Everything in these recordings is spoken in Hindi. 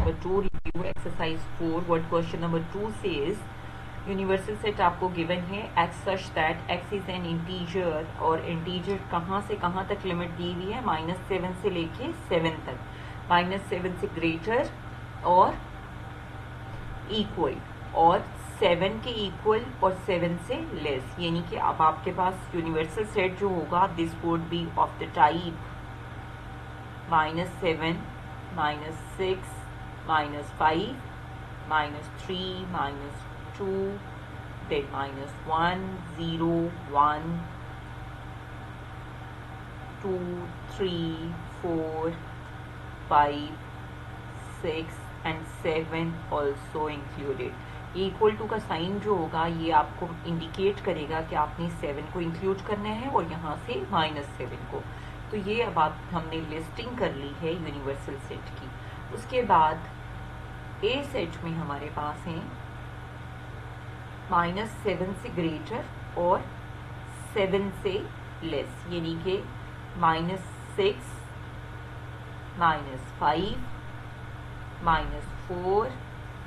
number 2 review exercise 4. What question number 2 says, universal set आपको गिवन है x such that x is an integer, और इंटीजर कहाँ से कहाँ तक लिमिट दी हुई है, -7 से लेके 7 तक, -7 से ग्रेटर और इक्वल, और 7 के इक्वल और 7 से लेस, यानी कि अब आपके पास यूनिवर्सल सेट जो होगा this would be of the type -7, -6, -5, -3, -2, then -1, 0, 1, 2, 3, 4, 5, 6 and 7 also included. Equal to का साइन जो होगा ये आपको इंडिकेट करेगा कि आपने 7 को इंक्लूड करना है और यहाँ से -7 को। तो ये अब आप हमने लिस्टिंग कर ली है यूनिवर्सल सेट की। उसके बाद ए सेट में हमारे पास हैं -7 से ग्रेटर और 7 से लेस, यानी कि -6, -5, -4,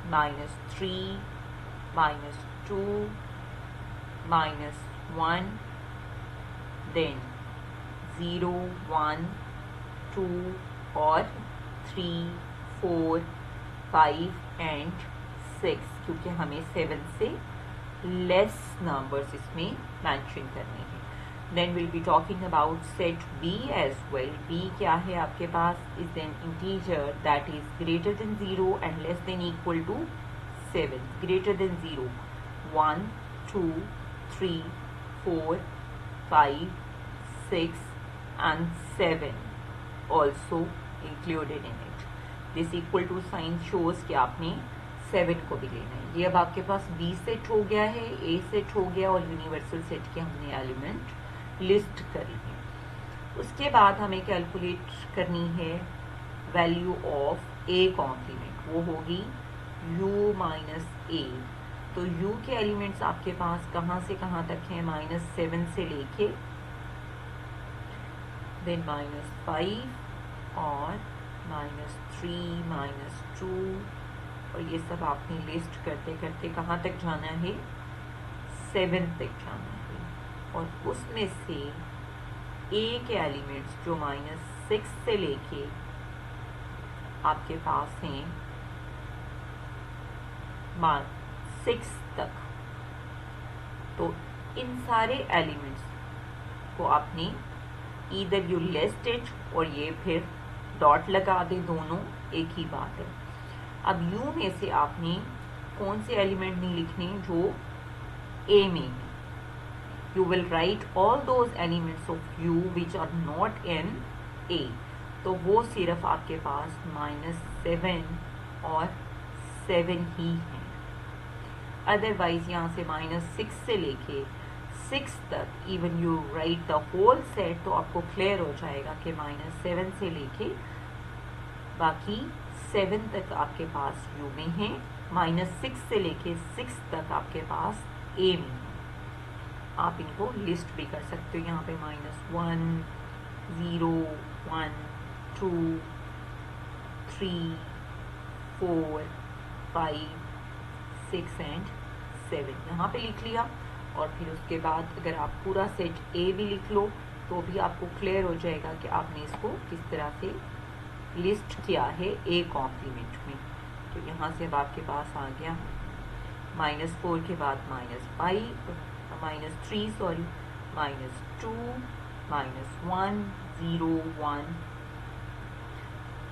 -3, -2, -1, then 0, 1, 2 और 3, 4, 5 and 6, क्योंकि हमें 7 से लेस नंबर्स इसमें मेंशन करने हैं। Then will be talking about set B as well. B क्या है आपके पास, is an integer that is greater then 0 and less than equal to 7। ग्रेटर then 0 1, 2, 3, 4, 5, 6 and 7 also included in it. This equal to sign shows कि आपने 7 को भी लेना है। ये अब आपके पास बी सेट हो गया है, ए सेट हो गया, और यूनिवर्सल सेट के हमने एलिमेंट लिस्ट करी है। उसके बाद हमें कैलकुलेट करनी है वैल्यू ऑफ ए कॉम्प्लीमेंट, वो होगी u माइनस ए। तो u के एलिमेंट्स आपके पास कहाँ से कहाँ तक हैं, -7 से लेके देन -5 और -3, -2, और ये सब आपने लिस्ट करते करते कहाँ तक जाना है, 7 तक जाना है। और उसमें से a के एलिमेंट्स जो -6 से लेके आपके पास हैं 6 तक, तो इन सारे एलिमेंट्स को आपने ईदर यू लिस्ट इट, और ये फिर डॉट लगा दे, दोनों एक ही बात है। अब u में से आपने कौन से एलिमेंट नहीं लिखने जो a में है, you will write all those elements of u which are not in a, तो वो सिर्फ आपके पास -7 और 7 ही हैं। अदरवाइज यहाँ से -6 से लेके 6 तक even you write the whole set, तो आपको क्लियर हो जाएगा कि -7 से लेके बाकी 7 तक आपके पास u में है, -6 से लेके 6 तक आपके पास a में है। आप इनको लिस्ट भी कर सकते हो, यहाँ पे -1, 0, 1, 2, 3, 4, 5, 6 एंड 7 यहाँ पे लिख लिया। और फिर उसके बाद अगर आप पूरा सेट A भी लिख लो तो भी आपको क्लियर हो जाएगा कि आपने इसको किस तरह से लिस्ट किया है A कॉम्प्लीमेंट में। तो यहाँ से अब आपके पास आ गया -4 के बाद -3, सॉरी, -2, -1, 0, 1,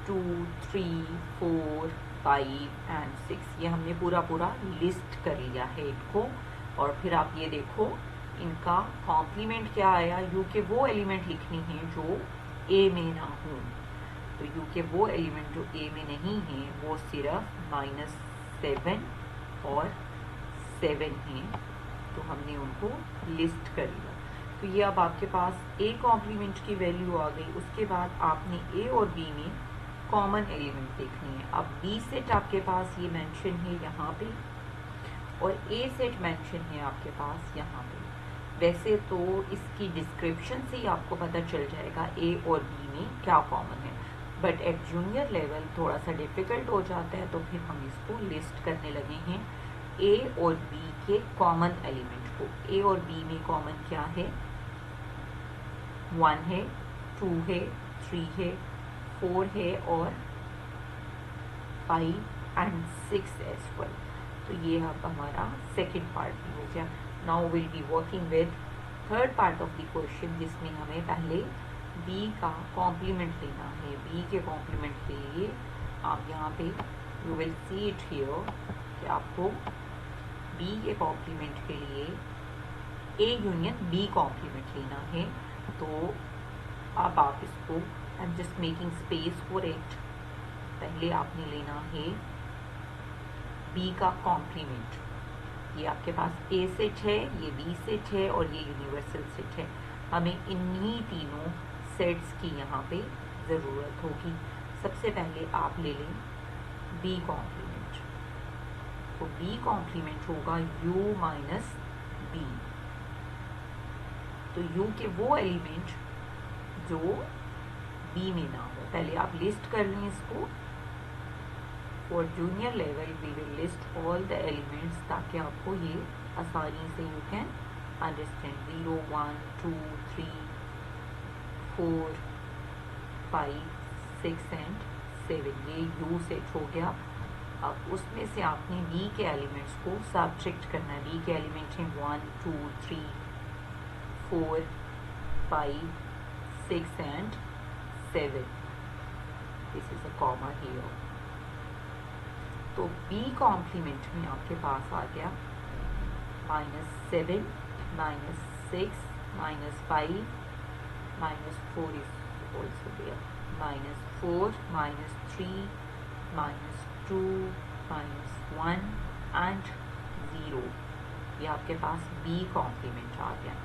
2, 3, 4, 5 एंड 6, ये हमने पूरा लिस्ट कर लिया है इनको। और फिर आप ये देखो इनका कॉम्प्लीमेंट क्या आया, u के वो एलिमेंट लिखने हैं जो a में ना हो। तो u के वो एलिमेंट जो a में नहीं हैं वो सिर्फ -7 और 7 हैं, तो हमने उनको लिस्ट कर लिया। तो ये अब आपके पास a कॉम्प्लीमेंट की वैल्यू आ गई। उसके बाद आपने a और b में कॉमन एलिमेंट देखनी है। अब b सेट आपके पास ये मेंशन है यहाँ पे, और a सेट मेंशन है आपके पास यहाँ पे। वैसे तो इसकी डिस्क्रिप्शन से ही आपको पता चल जाएगा a और b में क्या कॉमन है, बट एट जूनियर लेवल थोड़ा सा डिफ़िकल्ट हो जाता है, तो फिर हम इसको लिस्ट करने लगे हैं ए और बी के कॉमन एलिमेंट को। ए और बी में कॉमन क्या है, 1 है, 2 है, 3 है, 4 है और 5 एंड 6 एज वेल। तो ये अब हमारा सेकेंड पार्ट भी हो गया। Now will be working with third part of the question, जिसमें हमें पहले b का कॉम्प्लीमेंट लेना है। b के कॉम्प्लीमेंट के लिए आप यहाँ पे you will see it here कि आपको b के कॉम्प्लीमेंट के लिए a यूनियन b कॉम्प्लीमेंट लेना है। तो अब आप इसको, I am just making space for it, पहले आपने लेना है b का कॉम्प्लीमेंट। ये आपके पास a सेट है, ये b सेट है और ये यूनिवर्सल सेट है। हमें इन्हीं तीनों सेट्स की यहाँ पे ज़रूरत होगी। सबसे पहले आप ले लें b कॉम्प्लीमेंट। तो b कॉम्प्लीमेंट होगा u माइनस b। तो u के वो एलिमेंट जो b में ना हो, पहले आप लिस्ट कर लें इसको। For junior level we will list all the elements, ताकि आपको ये आसानी से यू कैन अंडरस्टैंड। 0 1 2 3 4 5 6 एंड 7, ये u सेट हो गया। अब उसमें से आपने b के एलिमेंट्स को सब्ट्रैक्ट करना है। b के एलिमेंट हैं 1 2 3 4 5 6 and 7। This is a comma here. तो b कॉम्प्लीमेंट में आपके पास आ गया -7 -6 -5 -4 is also there, -4 -3 -2 -1 and 0, ये आपके पास b कॉम्प्लीमेंट आ गया।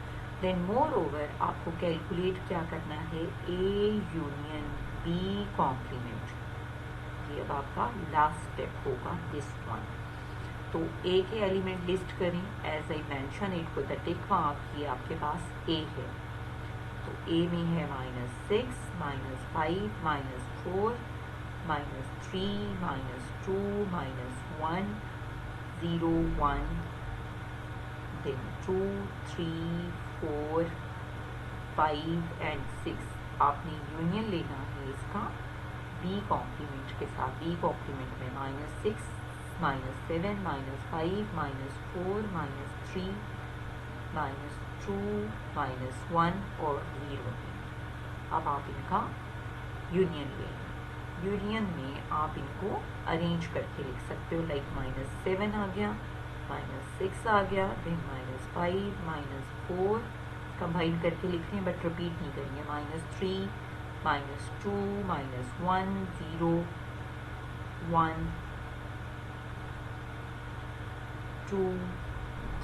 देन मोर ओवर आपको कैलकुलेट क्या करना है, a यूनियन b कॉम्प्लीमेंट। ये अब आपका लास्ट स्टेप होगा, दिस वन। तो a के एलिमेंट लिस्ट करें, as I mention it with the tick mark. ये आपके पास a है, तो a में है -6 -5 -4 -3 -2 -1 0 1, then 2 3 4 5 एंड 6। आपने यूनियन लेना है इसका b कॉम्प्लीमेंट के साथ। b कॉम्प्लीमेंट में -6 -7 -5 -4 -3 -2 -1 और 0। अब आप इनका यूनियन लें। यूनियन में आप इनको अरेंज करके लिख सकते हो, लाइक -7 आ गया, -6 आ गया, देन -5 -4 कंबाइन करके लिख लें, बट रिपीट नहीं करेंगे। -3 -2 -1 0 1 2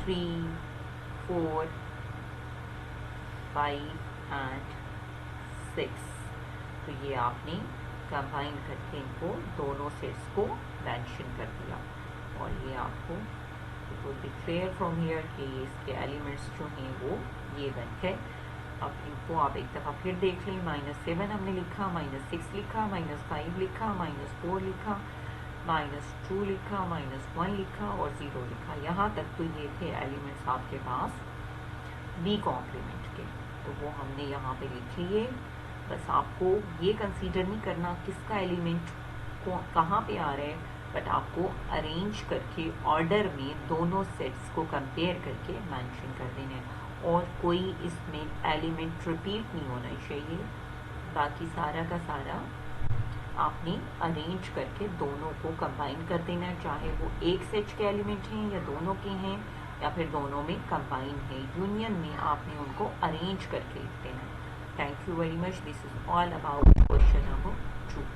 3 4 5 एंड 6। तो ये आपने कंबाइन करके इनको दोनों सेट्स को मेंशन कर दिया, और ये आपको it will be clear from here कि इसके एलिमेंट्स जो हैं वो ये बन है। अब इनको आप एक दफ़ा फिर देख लें। -7 हमने लिखा, -6 लिखा, -5 लिखा, -4 लिखा, -2 लिखा, -1 लिखा और 0 लिखा। यहाँ तक तो ये थे एलिमेंट्स आपके पास b कॉम्प्लीमेंट के, तो वो हमने यहाँ पे लिख लिए। बस आपको ये कंसीडर नहीं करना किसका एलिमेंट को कहाँ पे आ रहा है, बट आपको अरेंज करके ऑर्डर में दोनों सेट्स को कंपेयर करके मेंशन कर देना है, और कोई इसमें एलिमेंट रिपीट नहीं होना चाहिए। बाकी सारा का सारा आपने अरेंज करके दोनों को कंबाइन कर देना है, चाहे वो एक सेट के एलिमेंट हैं या दोनों के हैं या फिर दोनों में कंबाइन है। यूनियन में आपने उनको अरेंज करके लिख देना है। Thank you very much. This is all about question number 2.